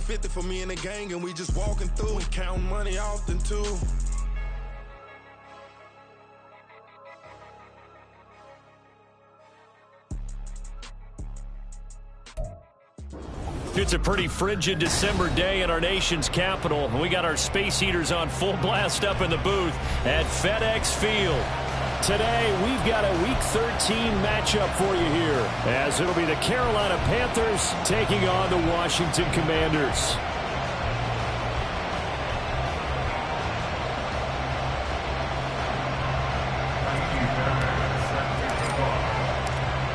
50 for me and the gang, and we just walking through. We counting money often, too. It's a pretty frigid December day in our nation's capital. We got our space heaters on full blast up in the booth at FedEx Field. Today, we've got a Week 13 matchup for you here, as it'll be the Carolina Panthers taking on the Washington Commanders.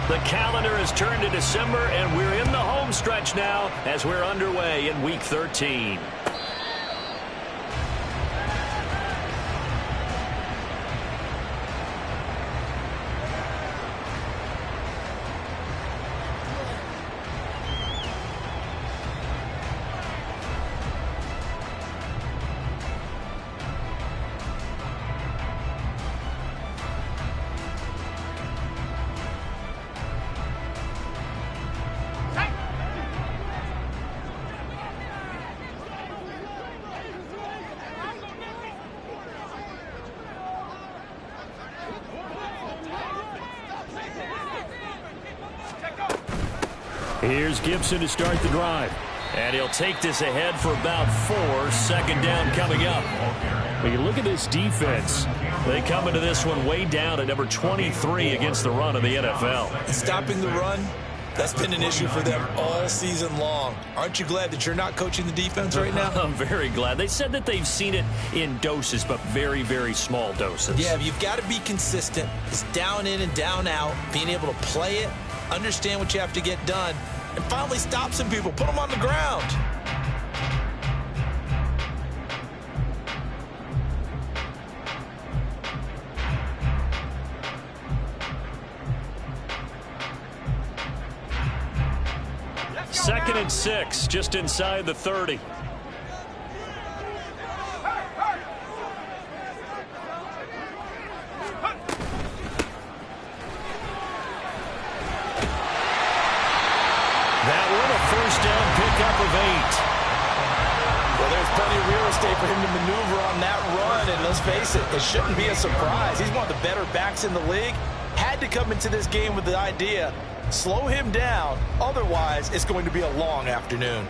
The calendar has turned to December, and we're in the home stretch now as we're underway in Week 13. Here's Gibson to start the drive. And he'll take this ahead for about 4. Second down coming up. When you look at this defense, they come into this one way down at number 23 against the run of the NFL. Stopping the run, that's been an issue for them all season long. Aren't you glad that you're not coaching the defense right now? I'm very glad. They said that they've seen it in doses, but very, very small doses. Yeah, you've got to be consistent. It's down in and down out, being able to play it, understand what you have to get done, and finally stop some people, put them on the ground. Second and 6, just inside the 30. Well, there's plenty of real estate for him to maneuver on that run, and let's face it, it shouldn't be a surprise. He's one of the better backs in the league. Had to come into this game with the idea, slow him down, otherwise it's going to be a long afternoon.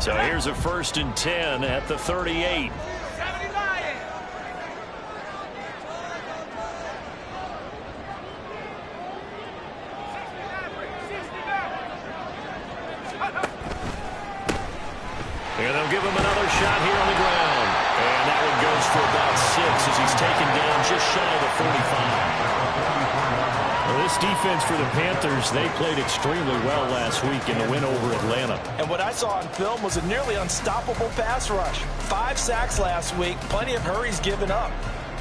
So here's a 1st and 10 at the 38. And they'll give him another shot here on the ground. And that one goes for about 6 as he's taken down just shy of the 45. Well, this defense for the Panthers, they played extremely well last week in the win over Atlanta. And what I saw on film was a nearly unstoppable pass rush. 5 sacks last week, plenty of hurries given up.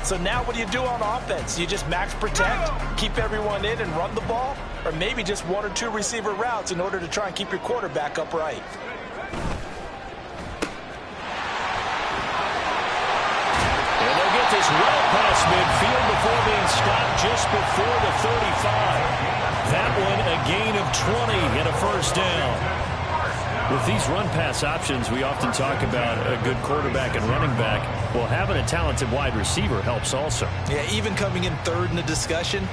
So now what do you do on offense? You just max protect, keep everyone in and run the ball, or maybe just 1 or 2 receiver routes in order to try and keep your quarterback upright. This well past midfield before being stopped just before the 35. That one a gain of 20 and a 1st down. With these run-pass options, we often talk about a good quarterback and running back. Well, having a talented wide receiver helps also. Yeah, even coming in 3rd in the discussion,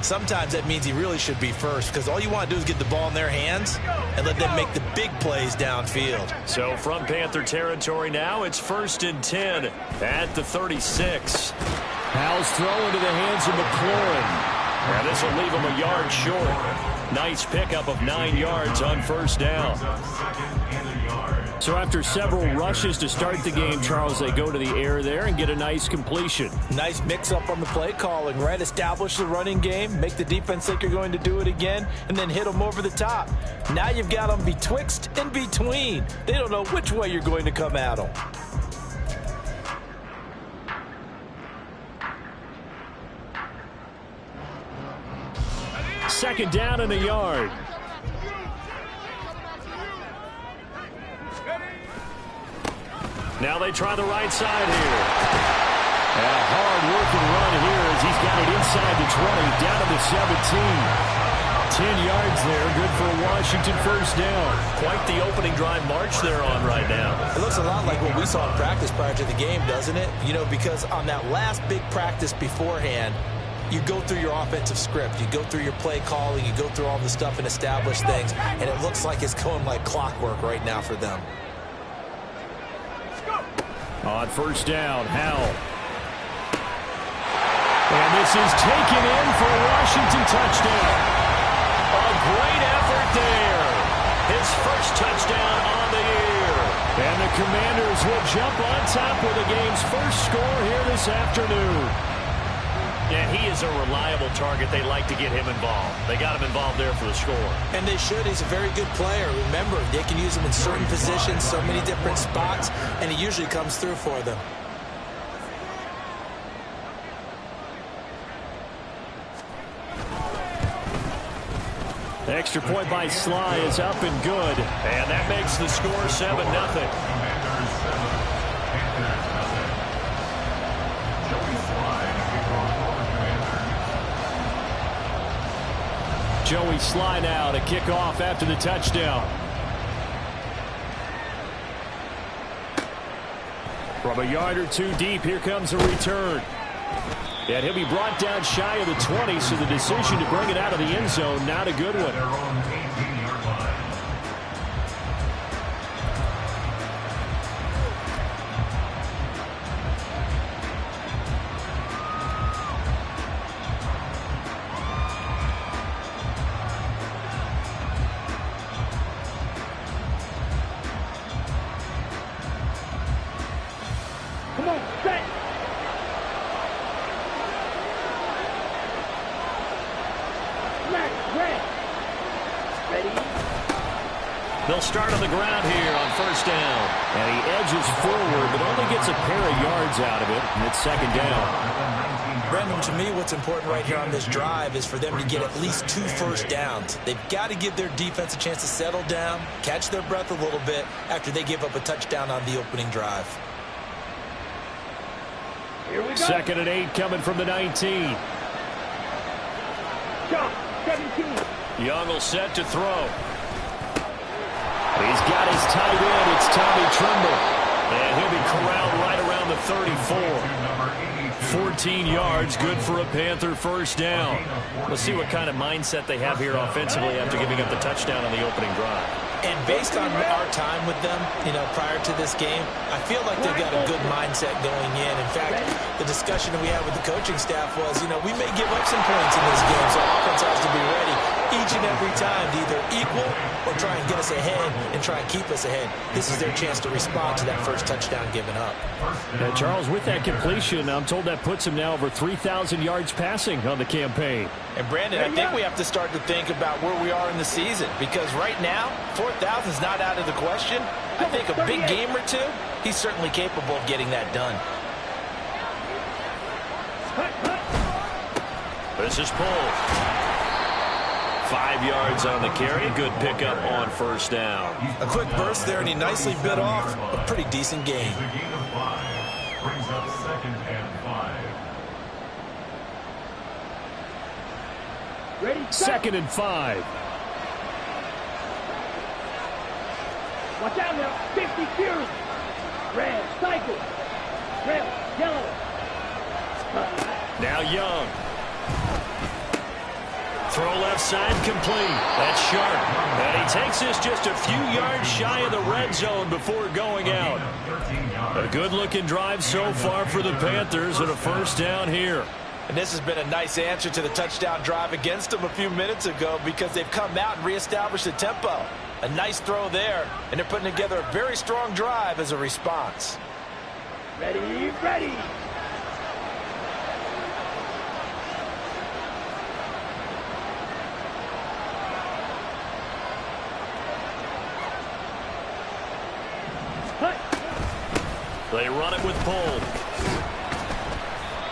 sometimes that means he really should be first, because all you want to do is get the ball in their hands and let them make the big plays downfield. So from Panther territory now, it's 1st and 10 at the 36. Howell's throw into the hands of McLaurin. And this will leave him a yard short. Nice pickup of 9 yards on 1st down. So after several rushes to start the game, Charles, they go to the air there and get a nice completion. Nice mix-up on the play calling, right? Establish the running game, make the defense think you're going to do it again, and then hit them over the top. Now you've got them betwixt and between. They don't know which way you're going to come at them. Second down and a yard. Now they try the right side here. And a hard-working run here as he's got it inside the 20, down to the 17. 10 yards there, good for a Washington first down. Quite the opening drive march they're on right now. It looks a lot like what we saw in practice prior to the game, doesn't it? You know, because on that last big practice beforehand, you go through your offensive script, you go through your play calling, you go through all the stuff and establish things, and it looks like it's going like clockwork right now for them. On first down, Howell. And this is taken in for a Washington touchdown. A great effort there. His first touchdown on the year. And the Commanders will jump on top with the game's first score here this afternoon. And he is a reliable target. They like to get him involved. They got him involved there for the score. And they should. He's a very good player. Remember, they can use him in certain positions, so many different spots, and he usually comes through for them. Extra point by Sly is up and good. And that makes the score 7-0. Joey Sly now to kick off after the touchdown. From a yard or two deep, here comes a return. And he'll be brought down shy of the 20, so the decision to bring it out of the end zone, not a good one. Come on, set! They'll start on the ground here on first down. And he edges forward, but only gets a pair of yards out of it. And it's second down. Brandon, to me, what's important right here on this drive is for them to get at least 2 first downs. They've got to give their defense a chance to settle down, catch their breath a little bit after they give up a touchdown on the opening drive. Here we go. Second and 8 coming from the 19. Shot, 17. Young will set to throw. He's got his tight end. It's Tommy Tremble. And he'll be corralled right around the 34. 14 yards, good for a Panther first down. Let's see what kind of mindset they have here offensively after giving up the touchdown on the opening drive. And based on our time with them, you know, prior to this game, I feel like they've got a good mindset going in. In fact, the discussion that we had with the coaching staff was, you know, we may give up some points in this game, so offense has to be ready each and every time to either equal or try and get us ahead and try and keep us ahead. This is their chance to respond to that first touchdown given up. Charles, with that completion, I'm told that puts him now over 3,000 yards passing on the campaign. And Brandon, I think we have to start to think about where we are in the season, because right now, 4,000 is not out of the question. I think a big game or two, he's certainly capable of getting that done. This is pulled. 5 yards on the carry. Good pickup on first down. A quick burst there, and he nicely bit off a pretty decent gain. Brings up 2nd and 5. Ready, set. 2nd and 5. Watch out now. 50 Fury. Red, cycle. Red, yellow. Now Young. Throw left side complete. That's sharp. And he takes this just a few yards shy of the red zone before going out. A good-looking drive so far for the Panthers and a first down here. And this has been a nice answer to the touchdown drive against them a few minutes ago, because they've come out and reestablished the tempo. A nice throw there, and they're putting together a very strong drive as a response. Ready, ready. They run it with pull.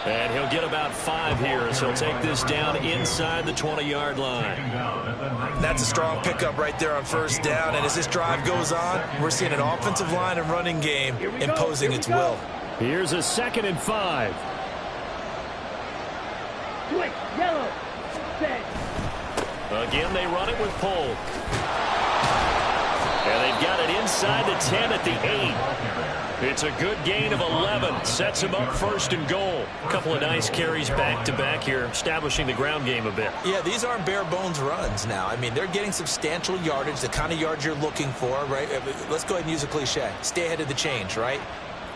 And he'll get about 5 here as he'll take this down inside the 20-yard line. That's a strong pickup right there on first down. And as this drive goes on, we're seeing an offensive line and running game imposing its will. Here's a 2nd and 5. Switch, yellow, set. Again, they run it with Polk. And they've got it inside the 10 at the 8. It's a good gain of 11. Sets him up 1st and goal. A couple of nice carries back-to-back here, establishing the ground game a bit. Yeah, these aren't bare-bones runs now. I mean, they're getting substantial yardage, the kind of yards you're looking for, right? Let's go ahead and use a cliche. Stay ahead of the change, right?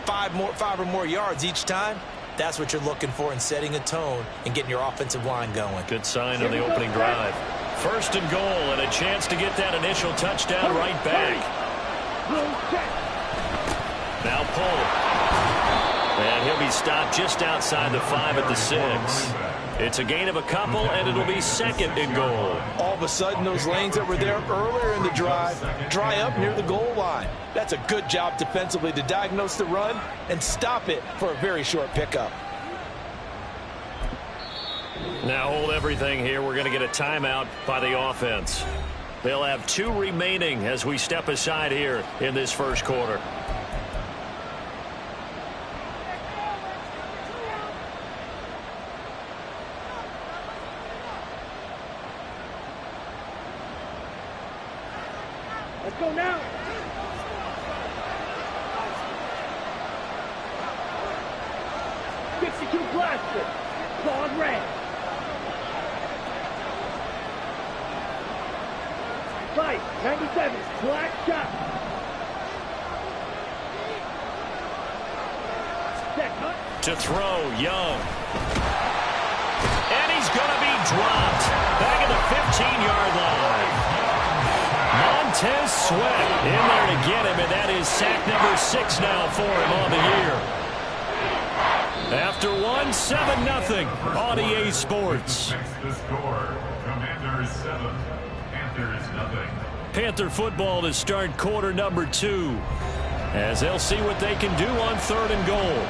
5 or more yards each time. That's what you're looking for in setting a tone and getting your offensive line going. Good sign on the opening drive. 1st and goal, and a chance to get that initial touchdown right back. Now Polk. And he'll be stopped just outside the 5 at the 6. It's a gain of a couple, and it'll be 2nd and goal. All of a sudden, those lanes that were there earlier in the drive dry up near the goal line. That's a good job defensively to diagnose the run and stop it for a very short pickup. Now hold everything here. We're going to get a timeout by the offense. They'll have 2 remaining as we step aside here in this first quarter. Let's go now. .52 blaster. Clawed red. 97, black shot. To throw, Young. And he's going to be dropped. Back at the 15-yard line. Montez Sweat in there to get him, and that is sack number 6 now for him on the year. After 1, 7-0 on EA Sports. The score, Commanders 7, Panthers 0. Panther football to start quarter number 2, as they'll see what they can do on 3rd and goal.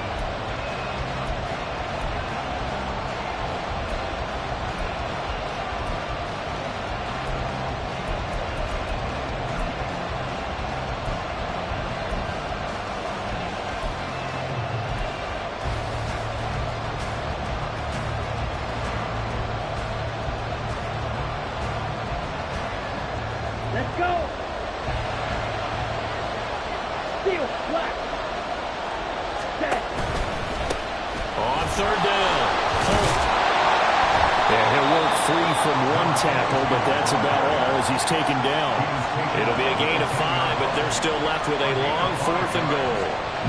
Let's go. Steal, black. Set. On 3rd down. Yeah, he'll work free from 1 tackle, but that's about all as he's taken down. It'll be a gain of 5, but they're still left with a long 4th and goal.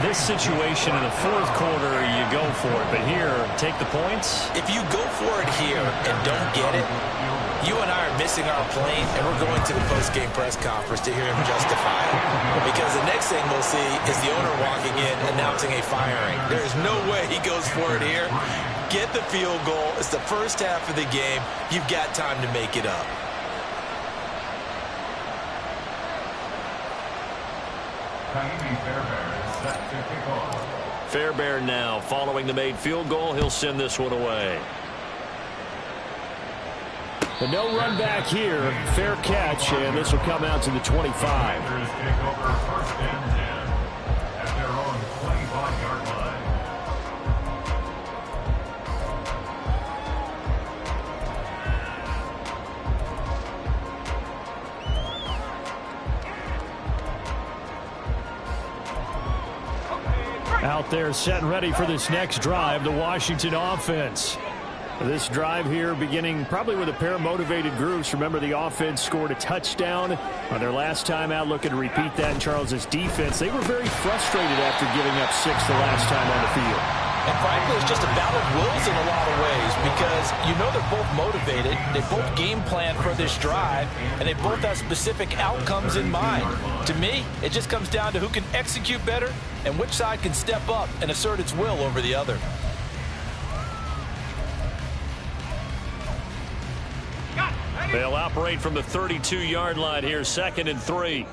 This situation in the 4th quarter, you go for it, but here, take the points. If you go for it here and don't get it, you and I are missing our plane, and we're going to the post-game press conference to hear him justify it. Because the next thing we'll see is the owner walking in announcing a firing. There is no way he goes for it here. Get the field goal. It's the first half of the game. You've got time to make it up. Fairbairn is set to kick off. Fairbairn now, following the made field goal, he'll send this one away. But no run back here. Fair catch, and this will come out to the 25. Panthers take over 1st and 10 at their own 25-yard line. Out there set and ready for this next drive, the Washington offense. This drive here beginning probably with a pair of motivated groups. Remember, the offense scored a touchdown on their last time out, looking to repeat that in Charles's defense. They were very frustrated after giving up 6 the last time on the field. And frankly, it's just a battle of wills in a lot of ways because you know they're both motivated, they both game plan for this drive, and they both have specific outcomes in mind. To me, it just comes down to who can execute better and which side can step up and assert its will over the other. They'll operate from the 32-yard line here, 2nd and 3.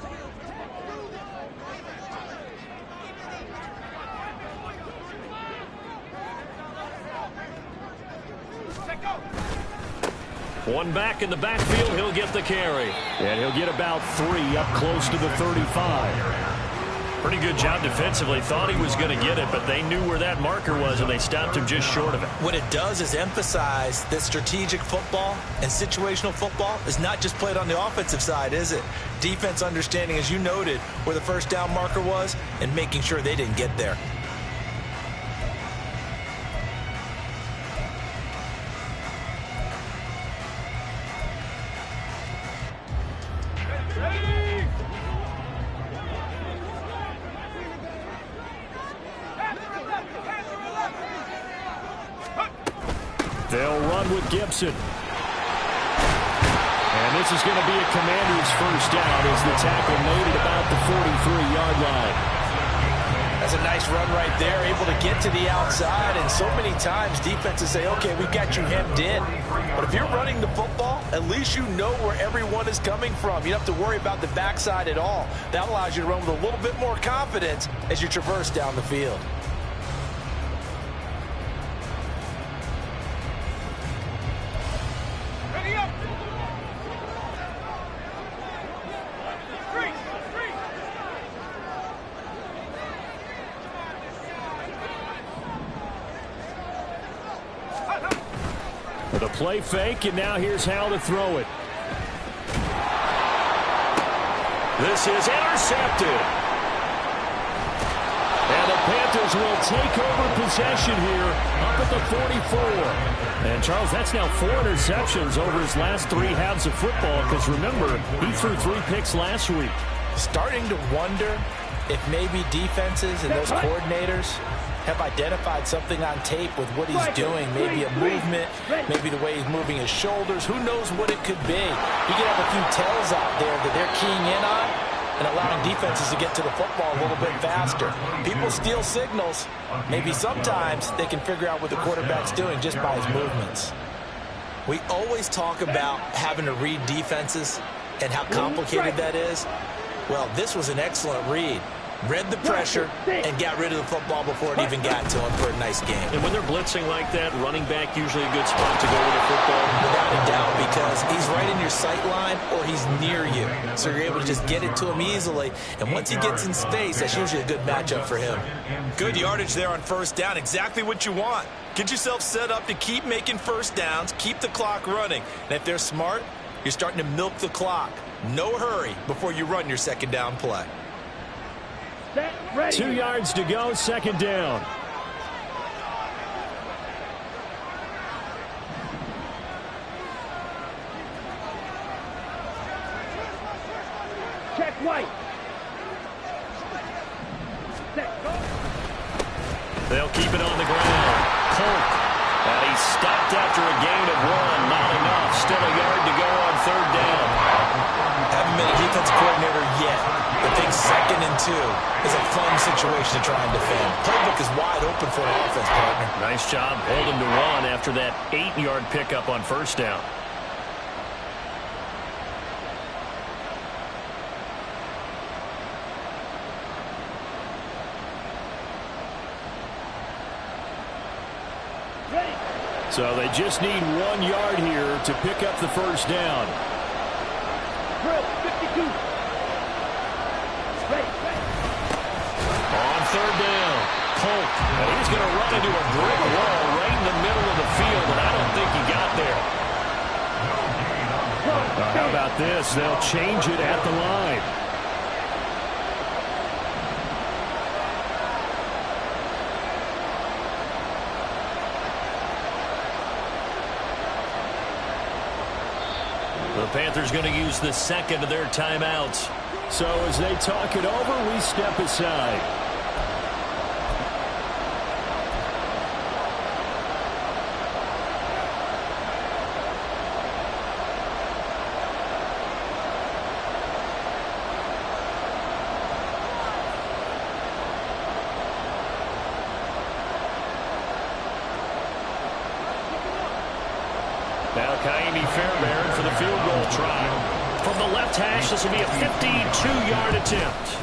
One back in the backfield, he'll get the carry. And he'll get about 3 up close to the 35. Pretty good job defensively. Thought he was going to get it, but they knew where that marker was, and they stopped him just short of it. What it does is emphasize that strategic football and situational football is not just played on the offensive side, is it? Defense understanding, as you noted, where the first down marker was and making sure they didn't get there. They'll run with Gibson. And this is going to be a Commanders first down as the tackle made at about the 43-yard line. That's a nice run right there, able to get to the outside. And so many times defenses say, okay, we've got you hemmed in. But if you're running the football, at least you know where everyone is coming from. You don't have to worry about the backside at all. That allows you to run with a little bit more confidence as you traverse down the field. With a play fake, and now here's how to throw it. This is intercepted. And the Panthers will take over possession here up at the 44. And, Charles, that's now 4 interceptions over his last 3 halves of football because, remember, he threw 3 picks last week. Starting to wonder if maybe defenses and those coordinators have identified something on tape with what he's doing. Maybe a movement, maybe the way he's moving his shoulders. Who knows what it could be? You could have a few tells out there that they're keying in on and allowing defenses to get to the football a little bit faster. People steal signals. Maybe sometimes they can figure out what the quarterback's doing just by his movements. We always talk about having to read defenses and how complicated that is. Well, this was an excellent read. Read the pressure and got rid of the football before it even got to him for a nice game. And when they're blitzing like that, running back usually a good spot to go with the football. Without a doubt, because he's right in your sight line or he's near you. So you're able to just get it to him easily. And once he gets in space, that's usually a good matchup for him. Good yardage there on first down. Exactly what you want. Get yourself set up to keep making first downs, keep the clock running. And if they're smart, you're starting to milk the clock. No hurry before you run your second down play. 2 yards to go, second down. Check White. They'll keep it on the ground. Polk. And he's stopped after a gain of 1. Not enough. Still a yard to go on third down. Haven't been a defense coordinator yet. But I think 2nd and 2 is a fun situation to try and defend. Playbook is wide open for an offense, partner. Nice job holding to 1 after that 8-yard pickup on first down. So they just need 1 yard here to pick up the first down. 52. On third down, Polk. And he's going to run into a brick wall right in the middle of the field, and I don't think he got there. How about this? They'll change it at the line. The Panthers going to use the second of their timeouts. So as they talk it over, we step aside. Now Kaimi Fairbairn for the field goal try. From the left hash, this will be a 52-yard attempt.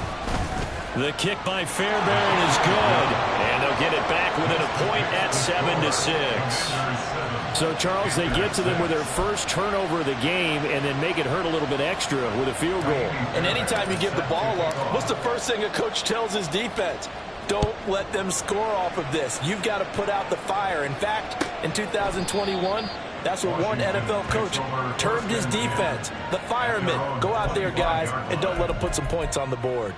The kick by Fairbairn is good. And they'll they'll get it back within a point at 7-6. So, Charles, they get to them with their first turnover of the game and then make it hurt a little bit extra with a field goal. And anytime you give the ball up, what's the first thing a coach tells his defense? Don't let them score off of this. You've got to put out the fire. In fact, in 2021, that's what one NFL coach termed his defense, the firemen. Go out there, guys, and don't let them put some points on the board.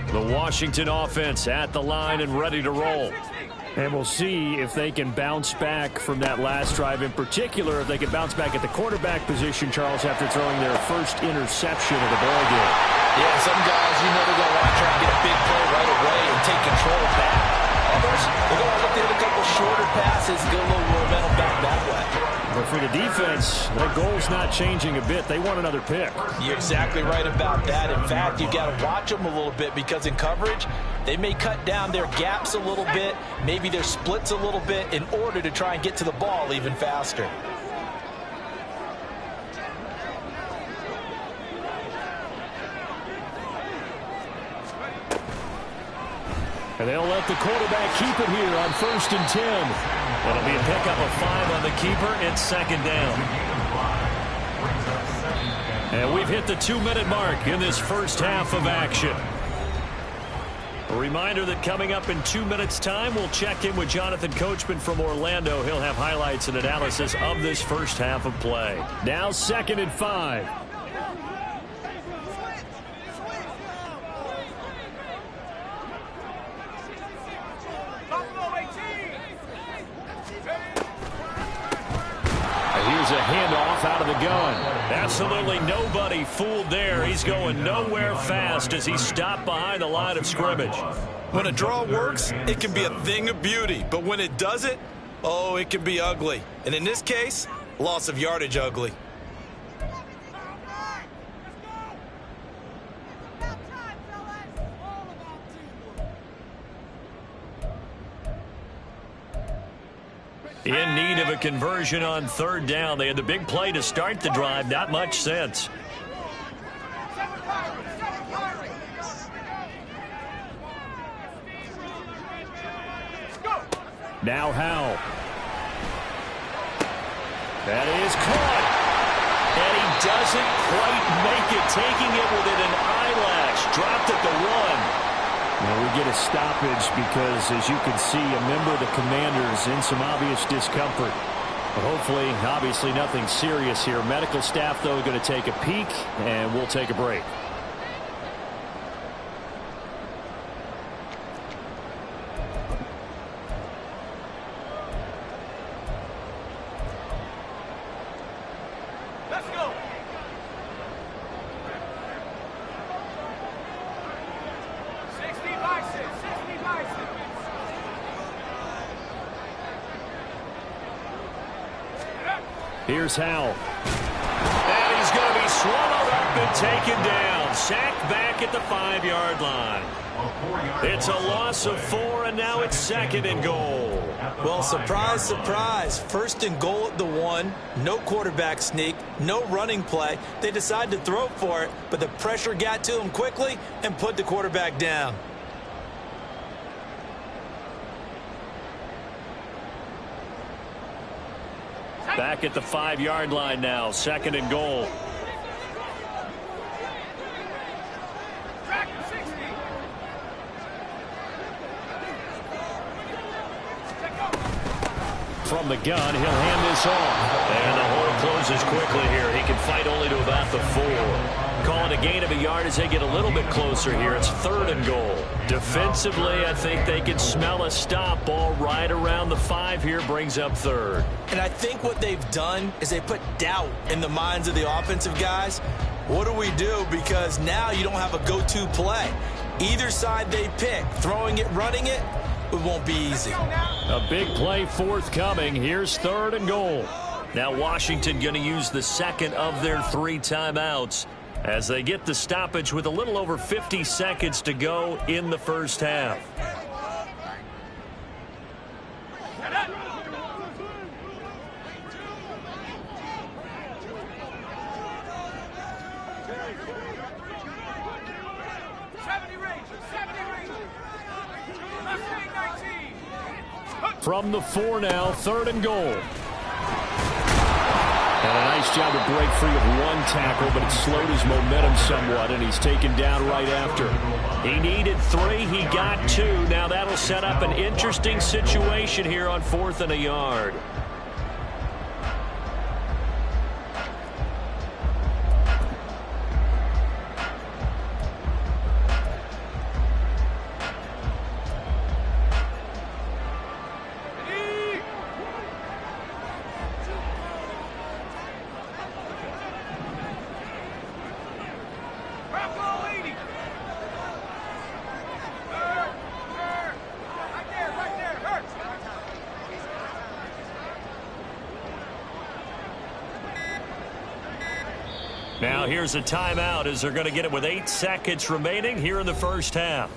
The Washington offense at the line and ready to roll. And we'll see if they can bounce back from that last drive, in particular if they can bounce back at the quarterback position, Charles, after throwing their first interception of the ball game. Yeah, some guys, they're going to want to try to get a big play right away and take control back. Others, they're going to look at a couple shorter passes and get a little momentum back that way. But for the defense, their goal's not changing a bit. They want another pick. You're exactly right about that. In fact, you've got to watch them a little bit because in coverage, they may cut down their gaps a little bit, maybe their splits a little bit in order to try and get to the ball even faster. And they'll let the quarterback keep it here on 1st and 10. It'll be a pickup of 5 on the keeper. It's 2nd down. And we've hit the 2-minute mark in this first half of action. A reminder that coming up in 2 minutes' time, we'll check in with Jonathan Coachman from Orlando. He'll have highlights and analysis of this first half of play. Now 2nd and 5. Here's a handoff out of the gun. Absolutely nobody fooled there. He's going nowhere fast as he stopped behind the line of scrimmage. When a draw works, it can be a thing of beauty. But when it doesn't, oh, it can be ugly. And in this case, loss of yardage ugly. In need of a conversion on 3rd down. They had the big play to start the drive. Not much sense. Now Howell. That is caught. And he doesn't quite make it. Taking it within an eyelash. Dropped at the 1. Now we get a stoppage because, as you can see, a member of the Commanders in some obvious discomfort. But hopefully, obviously, nothing serious here. Medical staff, though, going to take a peek, and we'll take a break. Let's go. Here's Howell. And he's going to be swallowed up and taken down. Sacked back at the 5-yard line. It's a loss of 4, and now it's 2nd and goal. Well, surprise, surprise. 1st and goal at the 1. No quarterback sneak. No running play. They decide to throw for it, but the pressure got to them quickly and put the quarterback down. Back at the 5-yard line now. 2nd and goal. From the gun, he'll hand this off. And the hole closes quickly here. He can fight only to about the 4. Call it a gain of a yard as they get a little bit closer here. It's 3rd and goal. Defensively, I think they can smell a stop. Ball right around the 5 here, brings up 3rd. And I think what they've done is they put doubt in the minds of the offensive guys. What do we do? Because now you don't have a go-to play. Either side they pick, throwing it, running it, it won't be easy. A big play forthcoming. Here's 3rd and goal. Now Washington going to use the 2nd of their 3 timeouts. as they get the stoppage with a little over 50 seconds to go in the first half. From the 4 now, 3rd and goal. And a nice job to break free of one tackle, but it slowed his momentum somewhat, and he's taken down right after. He needed 3. He got 2. Now that'll set up an interesting situation here on 4th and a yard. Now here's a timeout as they're going to get it with 8 seconds remaining here in the first half.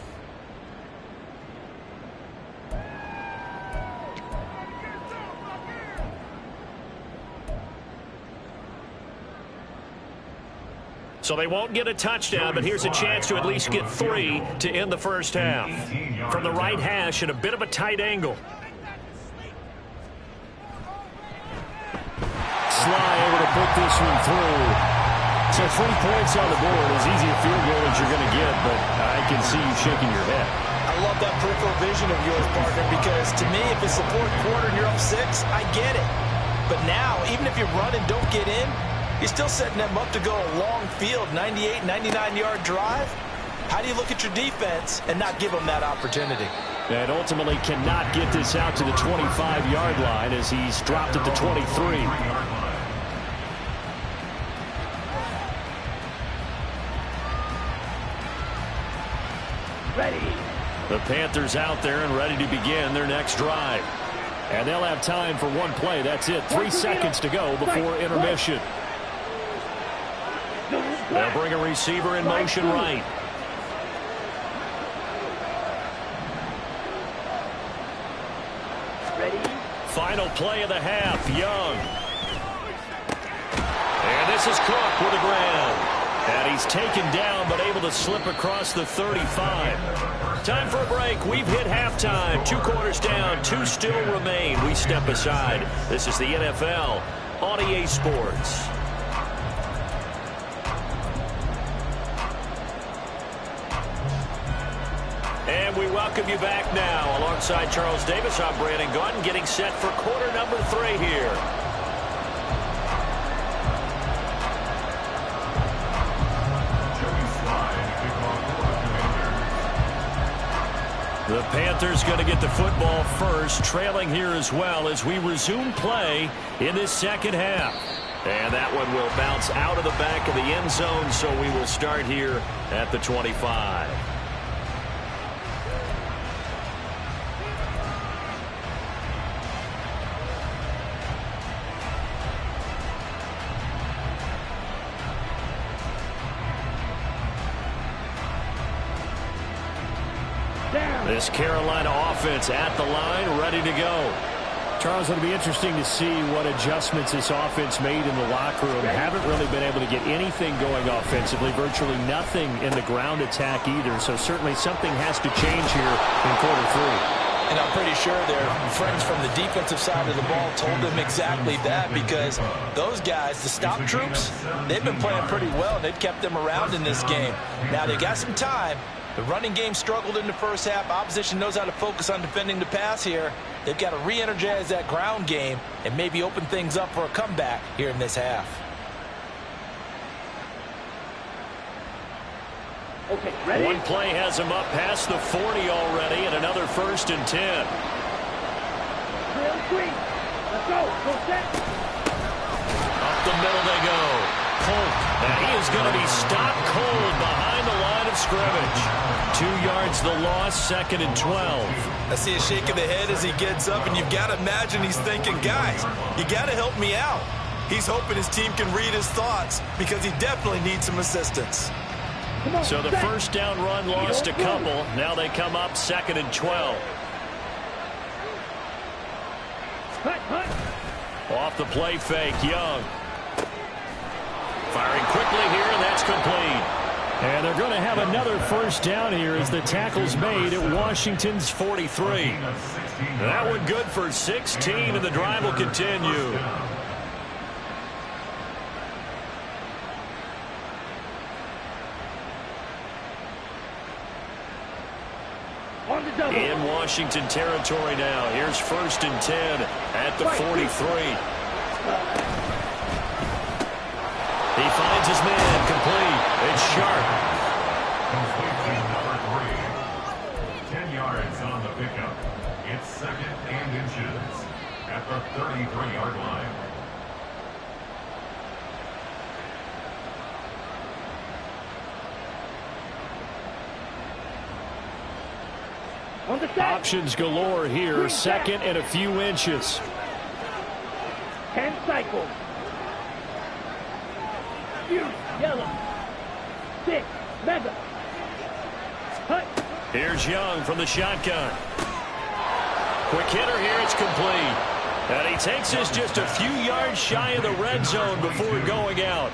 So they won't get a touchdown, but here's a chance to at least get 3 to end the first half. From the right hash at a bit of a tight angle. Sly able to put this one through. So 3 points on the board, as easy a field goal as you're going to get, but I can see you shaking your head. I love that peripheral vision of yours, partner, because to me, if it's the 4th quarter and you're up 6, I get it. But now, even if you run and don't get in, you're still setting them up to go a long field, 98, 99-yard drive. How do you look at your defense and not give them that opportunity? And ultimately cannot get this out to the 25-yard line as he's dropped at the 23. Ready. The Panthers out there and ready to begin their next drive. And they'll have time for one play. That's it. 3 seconds to go before intermission. They'll bring a receiver in motion right. Ready. Final play of the half. Young. And this is Cook with the ground. And he's taken down but able to slip across the 35. Time for a break. We've hit halftime. 2 quarters down. 2 still remain. We step aside. This is the NFL on EA Sports. And we welcome you back now. Alongside Charles Davis, I'm Brandon Gaudin, getting set for quarter number 3 here. The Panthers going to get the football first, trailing here as well as we resume play in this second half. And that one will bounce out of the back of the end zone, so we will start here at the 25. This Carolina offense at the line, ready to go. Charles, it'll be interesting to see what adjustments this offense made in the locker room. Haven't really been able to get anything going offensively, virtually nothing in the ground attack either. So certainly something has to change here in quarter 3. And I'm pretty sure their friends from the defensive side of the ball told them exactly that, because those guys, the stop troops, they've been playing pretty well. They've kept them around in this game. Now they got some time. The running game struggled in the first half. Opposition knows how to focus on defending the pass here. They've got to re-energize that ground game and maybe open things up for a comeback here in this half. Okay, ready? One play has him up past the 40 already, and another 1st and 10. Trail 3. Let's go. Go set. Up the middle they go. Colt. And he is going to be stopped cold behind the line of scrimmage. 2 yards the loss, 2nd and 12. I see a shake of the head as he gets up, and you've got to imagine he's thinking, guys, you got to help me out. He's hoping his team can read his thoughts because he definitely needs some assistance. So the first down run lost a couple. Now they come up 2nd and 12. Off the play fake, Young. Firing quickly here, and that's complete. And they're going to have another first down here as the tackle's made at Washington's 43. That one good for 16, and the drive will continue. In Washington territory now. Here's 1st and 10 at the 43. He finds his man complete. It's Sharp. Completion number 3. 10 yards on the pickup. It's 2nd and inches at the 33-yard line. Options galore here. 2nd and a few inches. 10 cycles. Yellow. 6. Mega. Hut. Here's Young from the shotgun. Quick hitter here. It's complete. And he takes this just a few yards shy of the red zone before going out.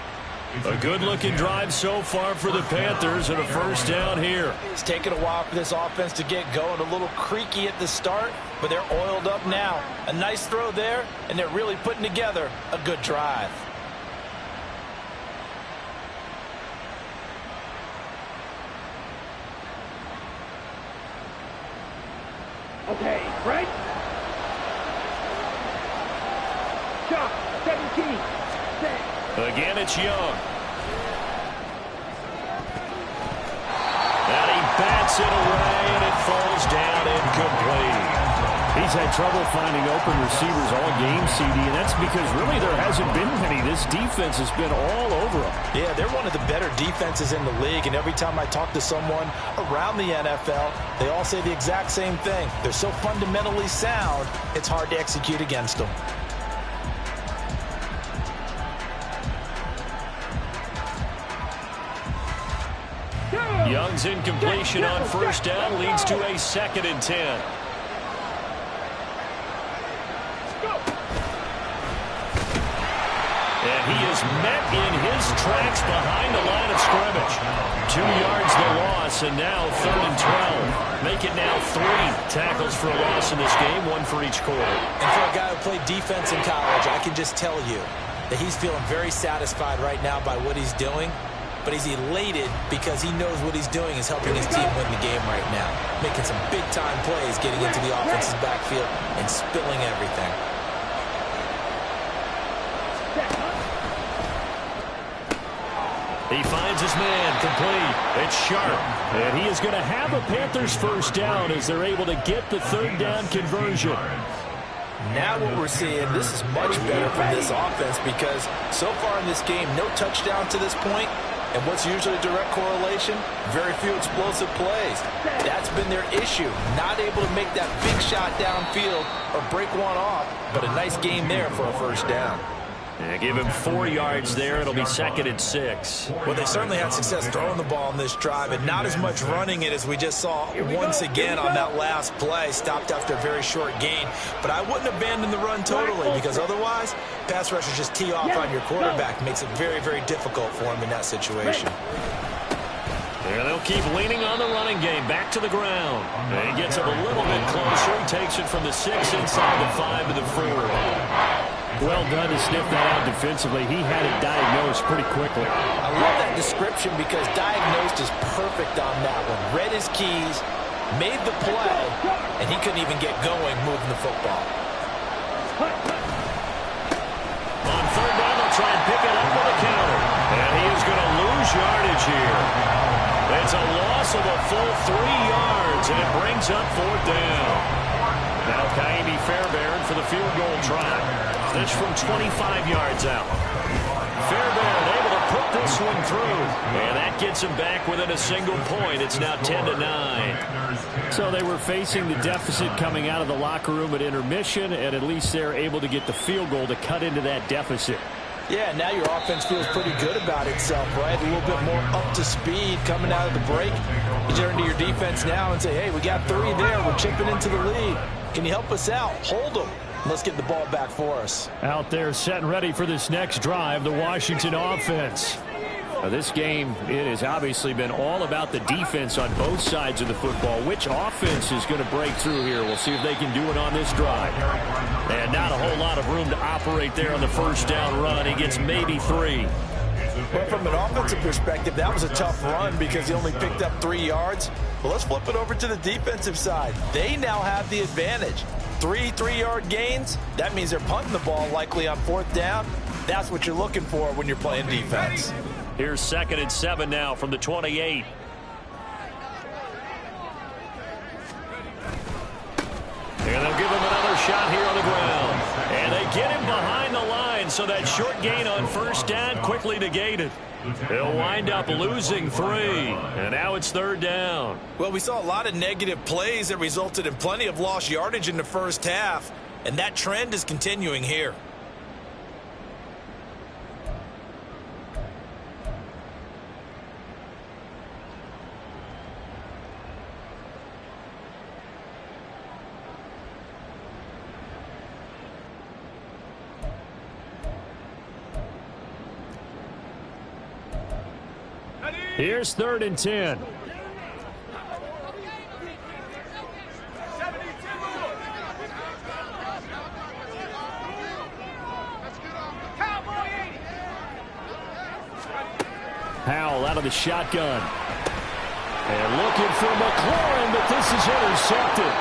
A good-looking drive so far for the Panthers and a first down here. It's taken a while for this offense to get going. A little creaky at the start, but they're oiled up now. A nice throw there, and they're really putting together a good drive. Okay, right? Shot. 17. Set. Again, it's Young. And he bats it away, and it falls down incomplete. He's had trouble finding open receivers all game, CD, and that's because really there hasn't been many. This defense has been all over them. Yeah, they're one of the better defenses in the league, and every time I talk to someone around the NFL, they all say the exact same thing. They're so fundamentally sound, it's hard to execute against them. Young's incompletion on first down leads to a 2nd and 10. And he is met in his tracks behind the line of scrimmage. 2 yards the loss, and now 3rd and 12. Make it now 3 tackles for a loss in this game, 1 for each quarter. And for a guy who played defense in college, I can just tell you that he's feeling very satisfied right now by what he's doing. But he's elated because he knows what he's doing is helping his team win the game right now. Making some big-time plays, getting into the offense's backfield and spilling everything. He finds his man complete. It's Sharp. And he is going to have a Panthers first down as they're able to get the 3rd down conversion. Now what we're seeing, this is much better from this offense because so far in this game, no touchdown to this point. And what's usually a direct correlation? Very few explosive plays. That's been their issue. Not able to make that big shot downfield or break one off, but a nice game there for a first down. Yeah, give him 4 yards there. It'll be 2nd and 6. Well, they certainly had success throwing the ball in this drive, and not as much running it as we just saw once again on that last play. Stopped after a very short gain. But I wouldn't abandon the run totally because otherwise, pass rushers just tee off on your quarterback. Makes it very, very difficult for him in that situation. There they'll keep leaning on the running game. Back to the ground. And he gets it a little bit closer. He takes it from the 6 inside the 5 to the 4. Well done to sniff that out defensively. He had it diagnosed pretty quickly. I love that description because diagnosed is perfect on that one. Read his keys, made the play, and he couldn't even get going moving the football. On 3rd down, they'll try and pick it up with a counter. And he is going to lose yardage here. It's a loss of a full 3 yards, and it brings up 4th down. Now Ka'imi Fairbairn for the field goal try. This from 25 yards out. Fairbairn able to put this one through. And that gets him back within a single point. It's now 10-9. So they were facing the deficit coming out of the locker room at intermission, and at least they're able to get the field goal to cut into that deficit. Yeah, now your offense feels pretty good about itself, right? A little bit more up to speed coming out of the break. You turn to your defense now and say, hey, we got 3 there. We're chipping into the lead. Can you help us out? Hold them. Let's get the ball back for us. Out there set and ready for this next drive, the Washington offense. Now, this game, it has obviously been all about the defense on both sides of the football. Which offense is going to break through here? We'll see if they can do it on this drive. And not a whole lot of room to operate there on the first down run. He gets maybe 3. Well, from an offensive perspective, that was a tough run because he only picked up 3 yards. Well, let's flip it over to the defensive side. They now have the advantage. 3 3-yard gains. That means they're punting the ball likely on 4th down. That's what you're looking for when you're playing defense. Here's 2nd and 7 now from the 28. And they'll give him another shot here on the ground. And they get him behind the line, so that short gain on first down quickly negated. He'll wind up losing 3. And now it's 3rd down. Well, we saw a lot of negative plays that resulted in plenty of lost yardage in the first half. And that trend is continuing here. Here's 3rd and 10. Howell out of the shotgun. And looking for McLaurin, but this is intercepted.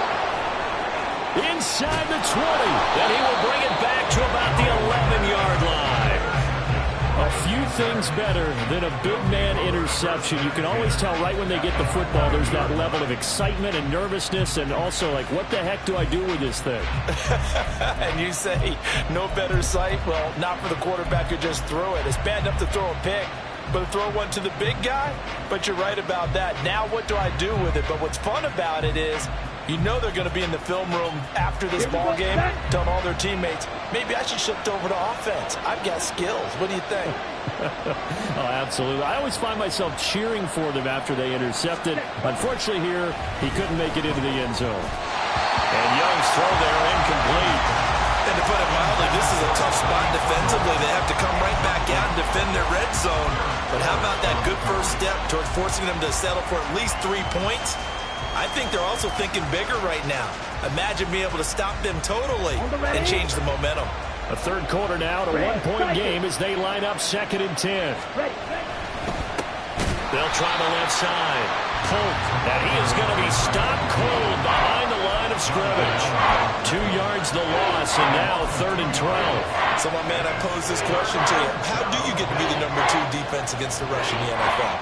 Inside the 20. And he will bring it back to about the 11-yard line. A few things better than a big man interception. You can always tell right when they get the football, there's that level of excitement and nervousness, and also like, what the heck do I do with this thing? And you say, no better sight? Well, not for the quarterback who just threw it. It's bad enough to throw a pick, but to throw one to the big guy? But you're right about that. Now what do I do with it? But what's fun about it is, you know they're going to be in the film room after this ball game, telling all their teammates, maybe I should shift over to offense. I've got skills. What do you think? Oh, absolutely. I always find myself cheering for them after they intercepted. Unfortunately here, he couldn't make it into the end zone. And Young's throw there incomplete. And to put it mildly, this is a tough spot defensively. They have to come right back out and defend their red zone. But how about that good first step towards forcing them to settle for at least 3 points? I think they're also thinking bigger right now. Imagine being able to stop them totally and change the momentum. A 3rd quarter now, a 1-point game as they line up 2nd and 10. They'll try the left side. Polk, and he is going to be stopped cold behind the line of scrimmage. 2 yards the loss, and now 3rd and 12. So, my man, I pose this question to you. How do you get to be the number 2 defense against the rush in the NFL?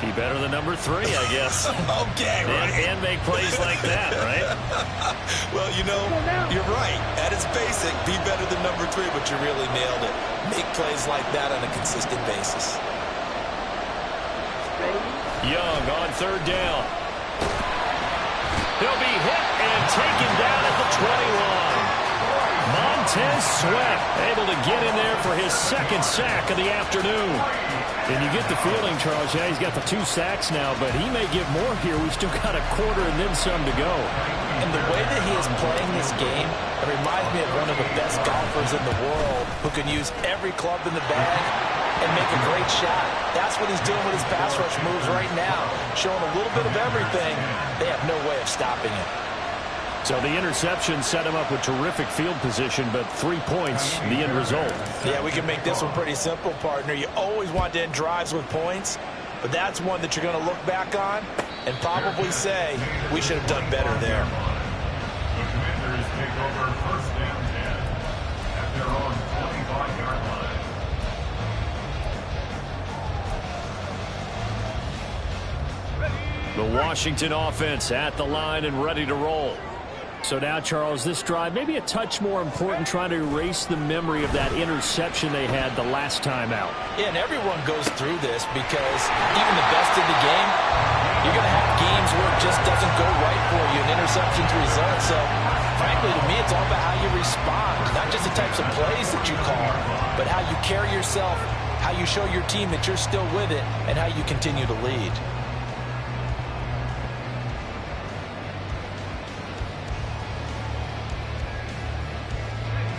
Be better than number 3, I guess. Okay, right. And make plays like that, right? Well, you know, you're right. At its basic, be better than number 3, but you really nailed it. Make plays like that on a consistent basis. Young on 3rd down. He'll be hit and taken down at the 21. Montez Sweat able to get in there for his 2nd sack of the afternoon. And you get the feeling, Charles, yeah, he's got the 2 sacks now, but he may get more here. We've still got a quarter and then some to go. And the way that he is playing this game, it reminds me of one of the best golfers in the world who can use every club in the bag and make a great shot. That's what he's doing with his pass rush moves right now, showing a little bit of everything. They have no way of stopping it. So the interception set him up with terrific field position, but 3 points, the end result. Yeah, we can make this one pretty simple, partner. You always want to end drives with points, but that's one that you're going to look back on and probably say, we should have done better there. The Commanders take over 1st and 10 at their own 25-yard line. The Washington offense at the line and ready to roll. So now, Charles, this drive maybe a touch more important, trying to erase the memory of that interception they had the last time out. Yeah, and everyone goes through this because even the best in the game, you're going to have games where it just doesn't go right for you, and interceptions result. So, frankly, to me, it's all about how you respond, not just the types of plays that you call, but how you carry yourself, how you show your team that you're still with it, and how you continue to lead.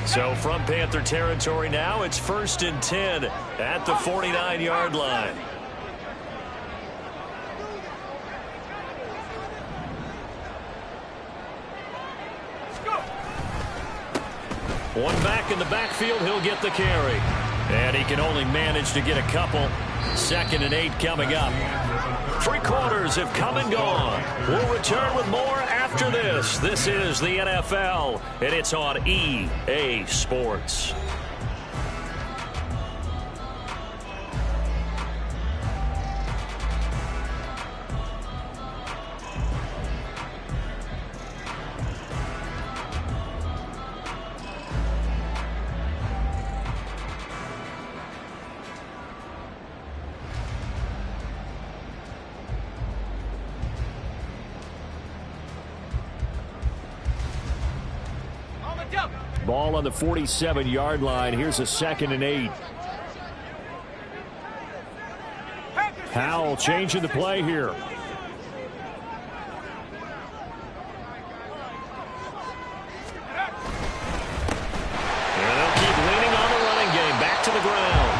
So from Panther territory now, it's 1st and 10 at the 49-yard line. One back in the backfield, he'll get the carry. And he can only manage to get a couple. 2nd and 8 coming up. 3 quarters have come and gone. We'll return with more after this. This is the NFL, and it's on EA Sports. Ball on the 47-yard line. Here's a 2nd and 8. Howell changing the play here. And they'll keep leaning on the running game. Back to the ground.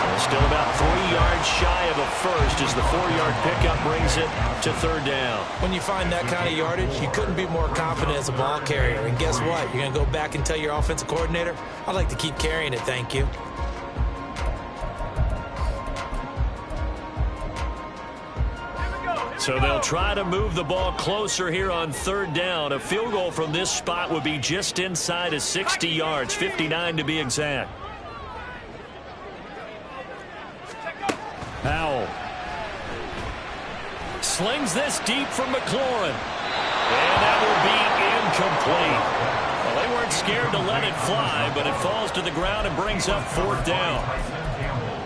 And still about 3 yards shy of a first as the 4-yard pickup brings it to 3rd down. When you find that kind of yardage, you couldn't be more confident as a ball carrier. And guess what? You're going to go back and tell your offensive coordinator, I'd like to keep carrying it, thank you. So they'll try to move the ball closer here on 3rd down. A field goal from this spot would be just inside of 60 yards, 59 to be exact. Howell slings this deep from McLaurin. And that will be incomplete. Well, they weren't scared to let it fly, but it falls to the ground and brings up 4th down.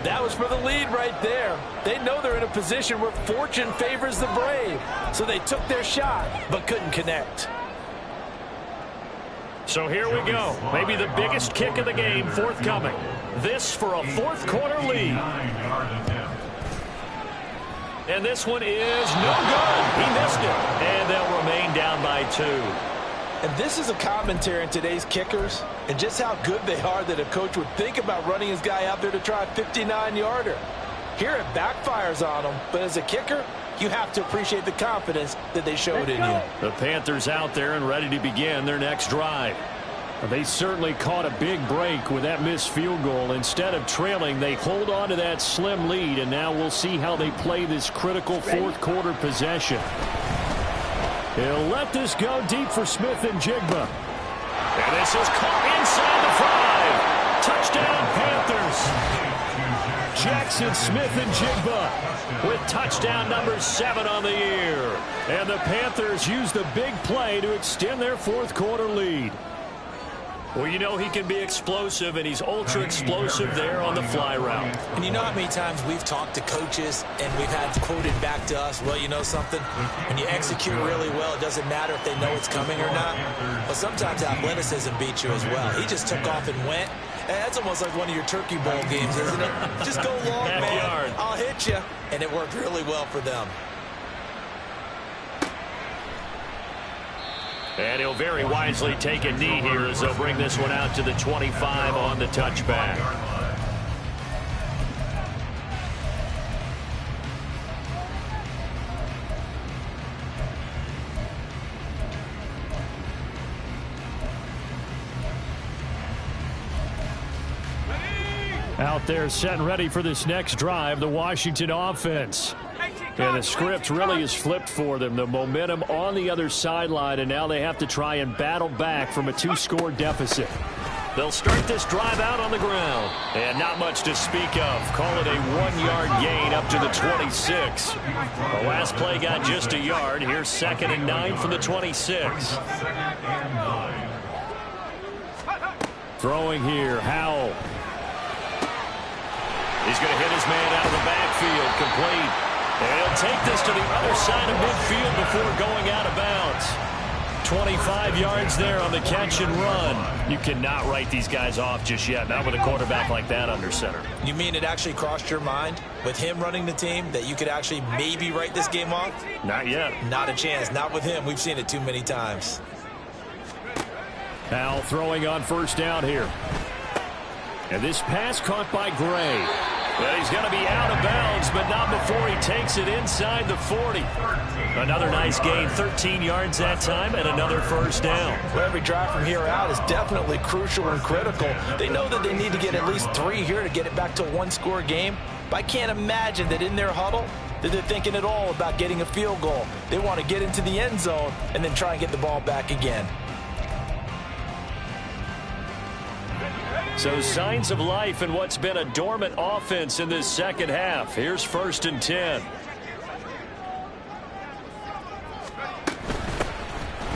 That was for the lead right there. They know they're in a position where fortune favors the brave. So they took their shot, but couldn't connect. So here we go. Maybe the biggest kick of the game forthcoming. This for a 4th quarter lead. And this one is no good. He missed it. And they'll remain down by 2. And this is a commentary on today's kickers and just how good they are that a coach would think about running his guy out there to try a 59-yarder. Here it backfires on him, but as a kicker, you have to appreciate the confidence that they showed in you. The Panthers out there and ready to begin their next drive. They certainly caught a big break with that missed field goal. Instead of trailing, they hold on to that slim lead, and now we'll see how they play this critical 4th quarter possession. He'll let this go deep for Smith and Jigba. And this is caught inside the 5. Touchdown, Panthers. Jackson Smith and Jigba with touchdown number 7 on the year. And the Panthers use the big play to extend their 4th quarter lead. Well, you know he can be explosive, and he's ultra-explosive there on the fly route. And you know how many times we've talked to coaches and we've had quoted back to us, well, you know something? When you execute really well, it doesn't matter if they know it's coming or not. But sometimes athleticism beats you as well. He just took off and went. And that's almost like one of your Turkey Bowl games, isn't it? Just go long, man. I'll hit you. And it worked really well for them. And he'll very wisely take a knee here as they'll bring this one out to the 25 on the touchback. Out there set and ready for this next drive, the Washington offense. And the script really is flipped for them. The momentum on the other sideline, and now they have to try and battle back from a 2-score deficit. They'll start this drive out on the ground. And not much to speak of. Call it a 1-yard gain up to the 26. The last play got just a yard. Here's 2nd and 9 from the 26. Throwing here, Howell. He's going to hit his man out of the backfield, complete. And he'll take this to the other side of midfield before going out of bounds. 25 yards there on the catch and run. You cannot write these guys off just yet, not with a quarterback like that under center. You mean it actually crossed your mind with him running the team that you could actually maybe write this game off? Not yet. Not a chance. Not with him. We've seen it too many times. Howell throwing on 1st down here. And this pass caught by Gray. But he's going to be out of bounds, but not before he takes it inside the 40. Another nice gain, 13 yards that time, and another 1st down. Well, every drive from here out is definitely crucial and critical. They know that they need to get at least 3 here to get it back to a 1-score game. But I can't imagine that in their huddle that they're thinking at all about getting a field goal. They want to get into the end zone and then try and get the ball back again. So signs of life in what's been a dormant offense in this second half. Here's 1st and 10.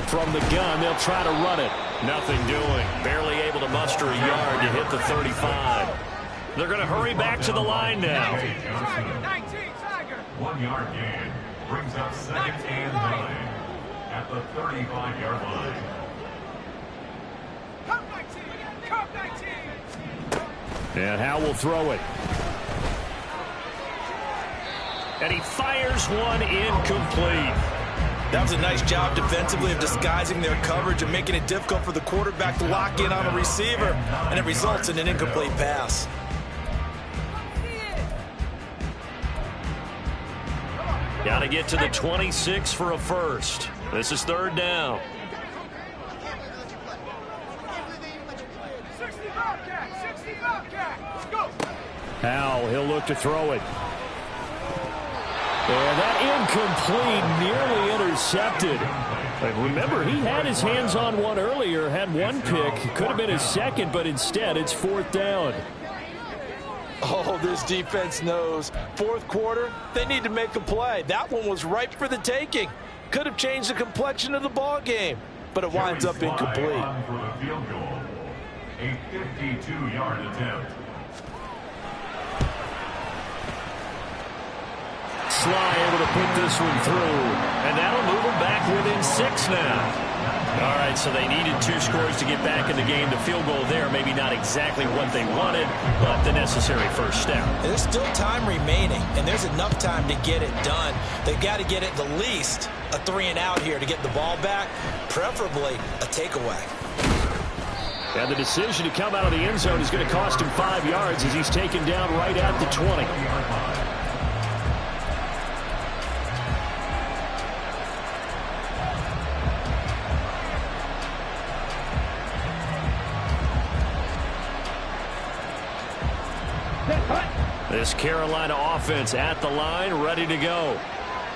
From the gun, they'll try to run it. Nothing doing. Barely able to muster a yard to hit the 35. They're going to hurry back to the line now. 1-yard gain brings up 2nd and 9 at the 35-yard line. And Howell will throw it. And he fires one incomplete. That was a nice job defensively of disguising their coverage and making it difficult for the quarterback to lock in on a receiver, and it results in an incomplete pass. Got to get to the 26 for a 1st. This is 3rd down. Howell, he'll look to throw it. And that incomplete, nearly intercepted. But remember, he had his hands on one earlier, had one pick. Could have been his 2nd, but instead it's 4th down. Oh, this defense knows. 4th quarter, they need to make a play. That one was ripe for the taking. Could have changed the complexion of the ball game, but it winds up incomplete. For the field goal, a 52-yard attempt. Sly able to put this one through, and that'll move them back within 6 now. All right, so they needed 2 scores to get back in the game. The field goal there, maybe not exactly what they wanted, but the necessary 1st step. There's still time remaining, and there's enough time to get it done. They've got to get at the least a 3-and-out here to get the ball back, preferably a takeaway. And the decision to come out of the end zone is going to cost him 5 yards as he's taken down right at the 20. This Carolina offense at the line, ready to go.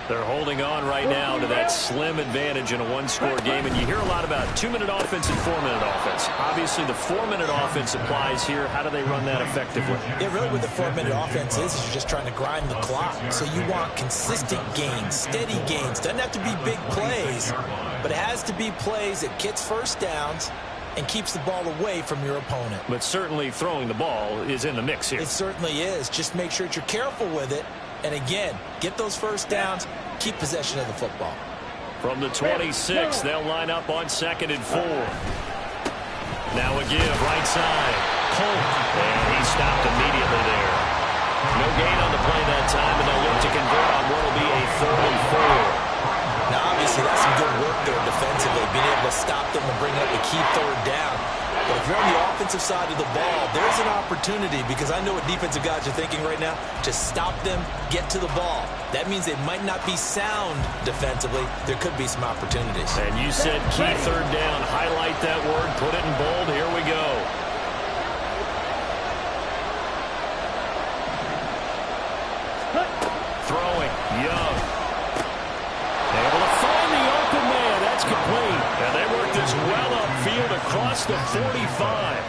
They're holding on right now to that slim advantage in a 1-score game. And you hear a lot about 2-minute offense and 4-minute offense. Obviously, the 4-minute offense applies here. How do they run that effectively? Yeah, really what the 4-minute offense is you're just trying to grind the clock. So you want consistent gains, steady gains. Doesn't have to be big plays, but it has to be plays that gets 1st downs and keeps the ball away from your opponent. But certainly throwing the ball is in the mix here. It certainly is. Just make sure that you're careful with it. And again, get those 1st downs, keep possession of the football. From the 26, they'll line up on 2nd and 4. Now a give, right side. Polk, and he stopped immediately there. No gain on the play that time, and they'll look to convert on what will be a 3rd and 4. Now, obviously, that's some good work there defensively, being able to stop them and bring up a key 3rd down. But if you're on the offensive side of the ball, there's an opportunity, because I know what defensive guys are thinking right now. Just stop them, get to the ball. That means they might not be sound defensively. There could be some opportunities. And you said key 3rd down. Highlight that word, put it in bold. Here we go. Throwing, Young. Able to find the open man. That's complete. And they work this well upfield across the 45.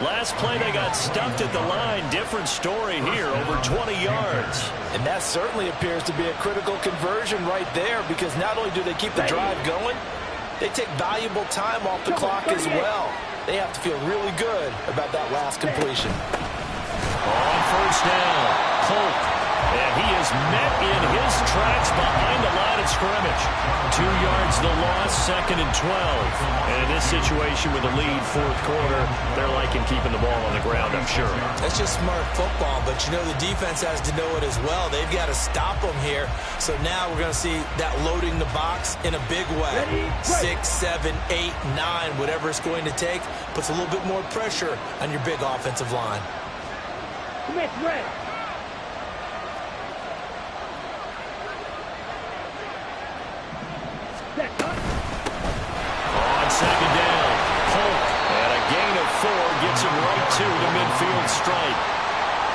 Last play, they got stuffed at the line. Different story here, over 20 yards. And that certainly appears to be a critical conversion right there, because not only do they keep the drive going, they take valuable time off the clock as well. They have to feel really good about that last completion. On first down, Polk. And he is met in his tracks behind the line of scrimmage. 2 yards the loss, 2nd and 12. And in this situation with a lead, fourth quarter, they're liking keeping the ball on the ground, I'm sure. That's just smart football, but you know the defense has to know it as well. They've got to stop them here. So now we're going to see that loading the box in a big way. 6, 7, 8, 9, whatever it's going to take, puts a little bit more pressure on your big offensive line. Smith, red. On second down, Polk. And a gain of 4 gets him right to the midfield stripe.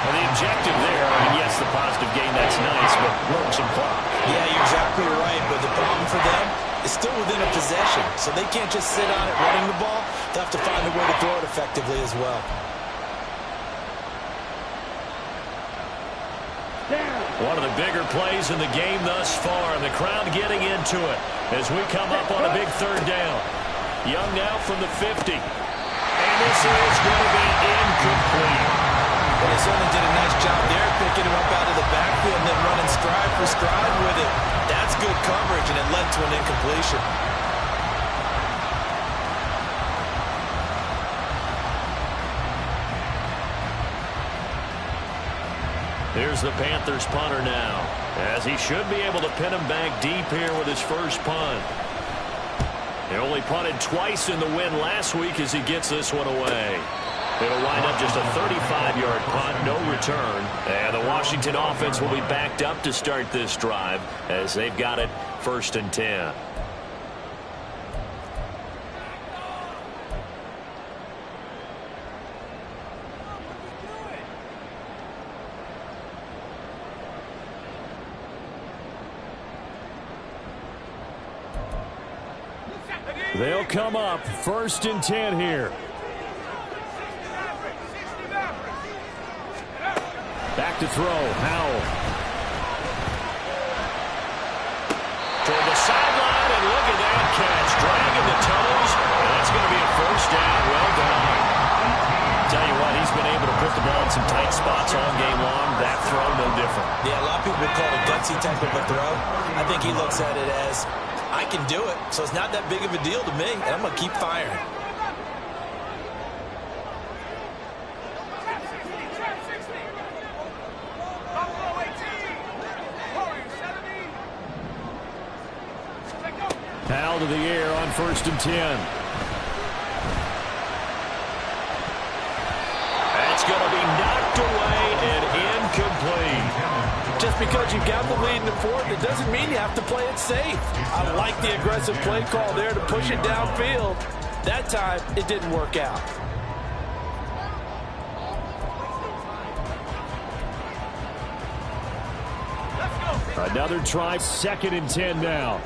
And the objective there, I mean, yes, the positive gain, that's nice, but work some clock. Yeah, you're exactly right, but the problem for them is still within a possession. So they can't just sit on it running the ball. They'll have to find a way to throw it effectively as well. One of the bigger plays in the game thus far, and the crowd getting into it as we come up on a big third down. Young now from the 50. And this is going to be incomplete. Well, they certainly did a nice job there, picking him up out of the backfield and then running stride for stride with it. That's good coverage, and it led to an incompletion. Here's the Panthers punter now, as he should be able to pin him back deep here with his first punt. He only punted twice in the win last week as he gets this one away. It'll wind up just a 35-yard punt, no return. And the Washington offense will be backed up to start this drive as they've got it 1st and 10. They'll come up 1st and 10 here. Back to throw, Howell. Toward the sideline, and look at that catch. Dragging the toes, and that's going to be a first down. Well done. Tell you what, he's been able to put the ball in some tight spots all game long. That throw, no different. Yeah, a lot of people would call it a gutsy type of a throw. I think he looks at it as, I can do it, so it's not that big of a deal to me, and I'm going to keep firing. Howell to the air on 1st and 10. That's going to be knocked away and incomplete. Just because you've got the lead in the fourth, it doesn't mean you have to play it safe. I like the aggressive play call there to push it downfield. That time, it didn't work out. Another try, 2nd and 10 now.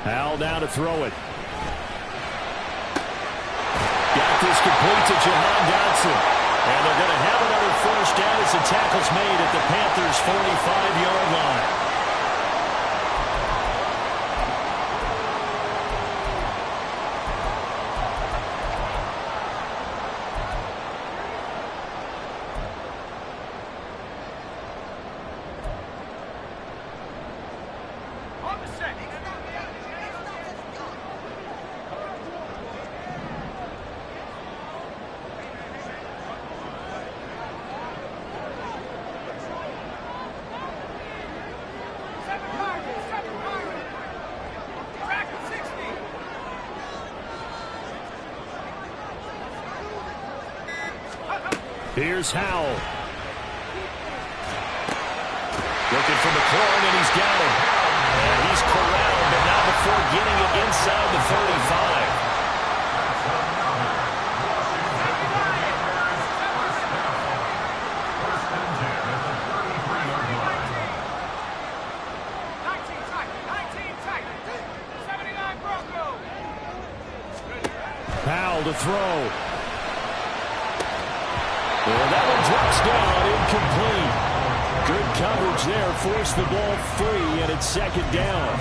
Howell down to throw it. Got this complete to Jahan Dotson. And they're going to have another first down as the tackle's made at the Panthers' 45-yard line. Here's Howell. Looking for McLaurin, and he's got him. And he's corralled, but not before getting it inside the 35. to throw. And that one drops down, incomplete. Good coverage there, forced the ball free, and it's second down.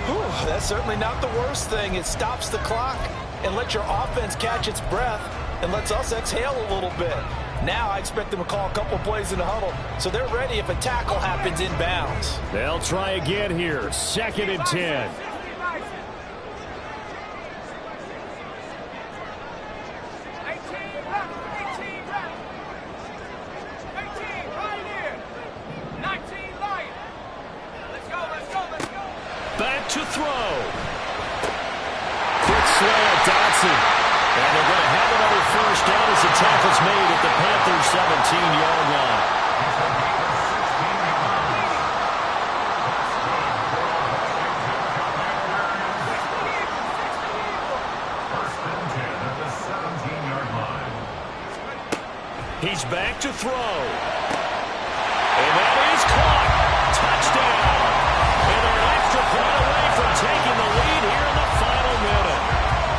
Whew, that's certainly not the worst thing. It stops the clock and lets your offense catch its breath and lets us exhale a little bit. Now I expect them to call a couple plays in the huddle, so they're ready if a tackle happens inbounds. They'll try again here, second and 10. Back to throw. Quick slant, Dotson. And they're going to have another first down as the tackle's made at the Panthers' 17-yard line. First and 10 at the 17-yard line. He's back to throw. And that is caught. Touchdown. And they're an extra point away from taking the lead here in the final minute.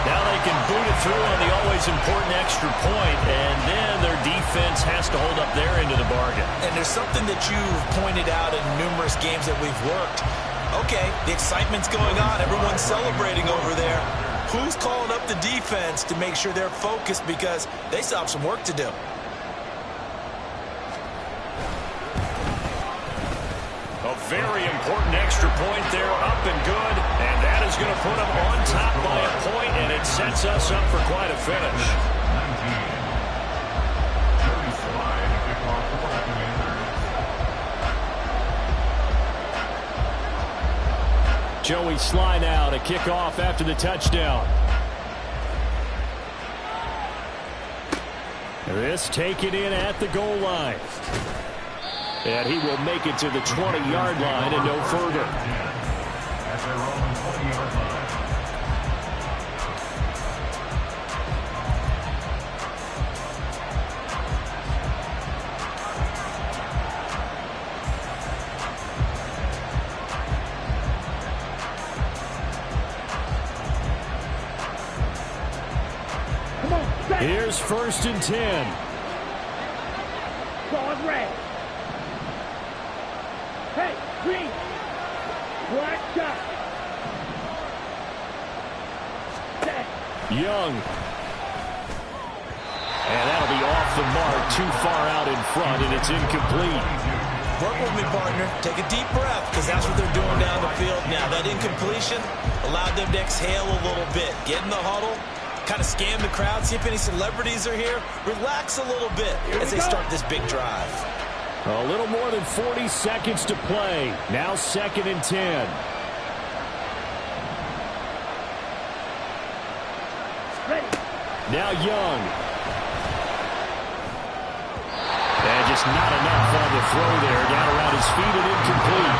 Now they can boot it through on the always important extra point, and then their defense has to hold up their end of the bargain. And there's something that you've pointed out in numerous games that we've worked. Okay, the excitement's going on. Everyone's celebrating over there. Who's calling up the defense to make sure they're focused because they still have some work to do? A very important extra point there, up and good, and that is going to put them on top by a point, and it sets us up for quite a finish. 19. Joey Slye to kick off for the Commanders. Joey Slye now to kick off after the touchdown. This taken in at the goal line. And he will make it to the 20-yard line and no further. At their own 20-yard line. Come on, back. Here's first and 10. Ball red. Hey, green. Black shot. Set. Young. And that'll be off the mark, too far out in front, and it's incomplete. Work with me, partner. Take a deep breath because that's what they're doing down the field now. That incompletion allowed them to exhale a little bit. Get in the huddle, kind of scan the crowd, see if any celebrities are here. Relax a little bit as they start this big drive. A little more than 40 seconds to play. Now second and 10. Ready. Now Young. And just not enough on the throw there. Down around his feet and incomplete.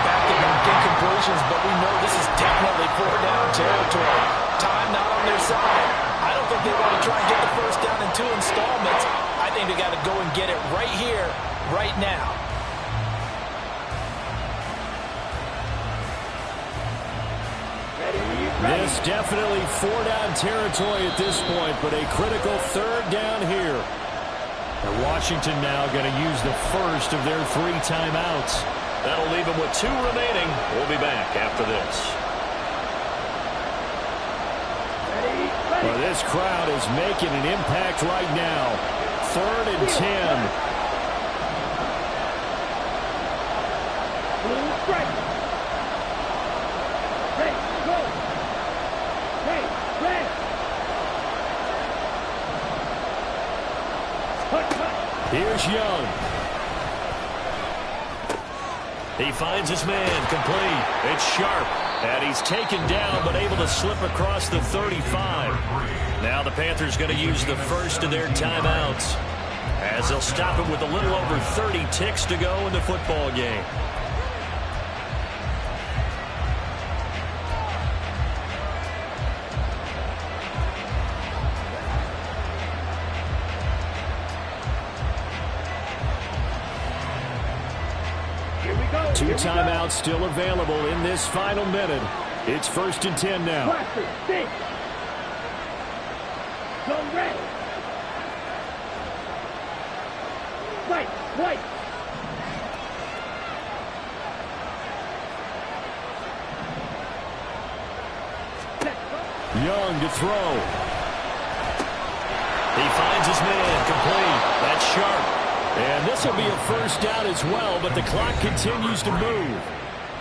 Back-to-back incompletions, but we know this is definitely four-down territory. Time not on their side. I don't think they want to try and get the first down in 2 installments. I think they got to go and get it right here, right now. This definitely four-down territory at this point, but a critical third down here. And Washington now going to use the first of their 3 timeouts. That'll leave them with 2 remaining. We'll be back after this. Well, this crowd is making an impact right now. Third and 10. Blue strike. Ready, go. Hey, red. Here's Young. He finds his man, complete. It's Sharp. And he's taken down, but able to slip across the 35. Now the Panthers going to use the first of their timeouts, as they'll stop it with a little over 30 ticks to go in the football game. Here we go. 2 timeouts still available in this final minute. It's first and 10 now. Blaster, 6. White, white. Young to throw. He finds his man, complete. That's sharp. And this will be a first down as well, but the clock continues to move.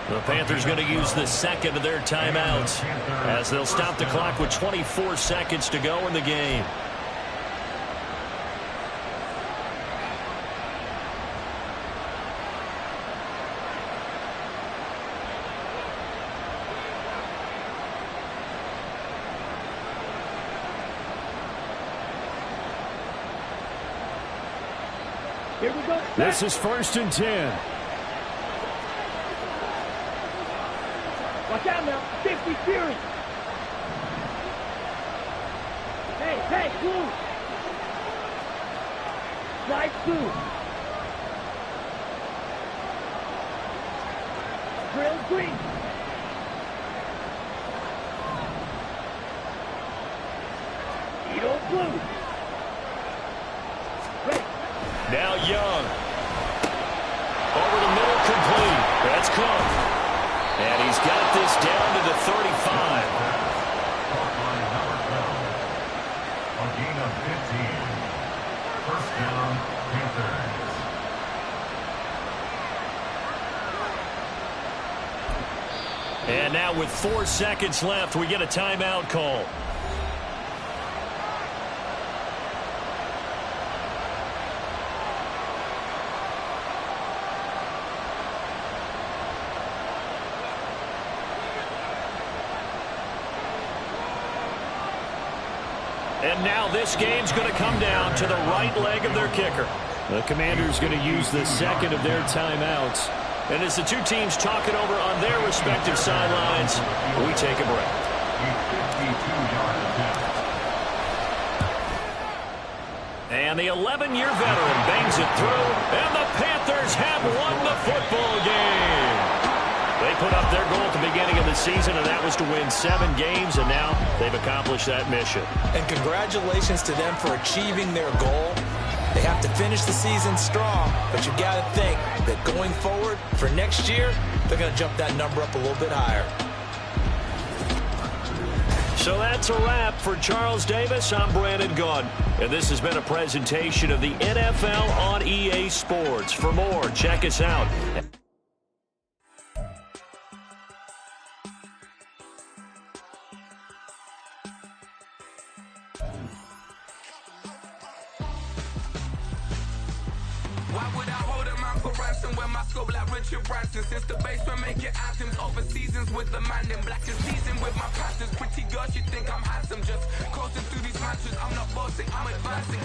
The Panthers going to use the second of their timeouts as they'll stop the clock with 24 seconds to go in the game. Here we go. This is 1st and 10. Watch out now. 50 Fury. Hey, blue. Slide blue. Drill green. Edo blue. Ready. Now Young. Over the middle, complete. That's caught. And he's got this down to the 35. Number 12. A gain of 15. First down, Panthers. And now with 4 seconds left, we get a timeout call. And now this game's going to come down to the right leg of their kicker. The Commanders going to use the second of their timeouts. And as the two teams talk it over on their respective sidelines, we take a break. And the 11-year veteran bangs it through, and the Panthers have won the football game. They put up their goal at the beginning of the season, and that was to win 7 games, and now they've accomplished that mission. And congratulations to them for achieving their goal. They have to finish the season strong, but you got to think that going forward for next year, they're going to jump that number up a little bit higher. So that's a wrap for Charles Davis. I'm Brandon Gaudin, and this has been a presentation of the NFL on EA Sports. For more, check us out. Why would I hold a man for ransom when my scope like Richard Branson? Since the basement making anthems over seasons with the man in black and seasoned with my passions. Pretty girl, she think I'm handsome. Just coasting through these mansions. I'm not boasting, I'm advancing.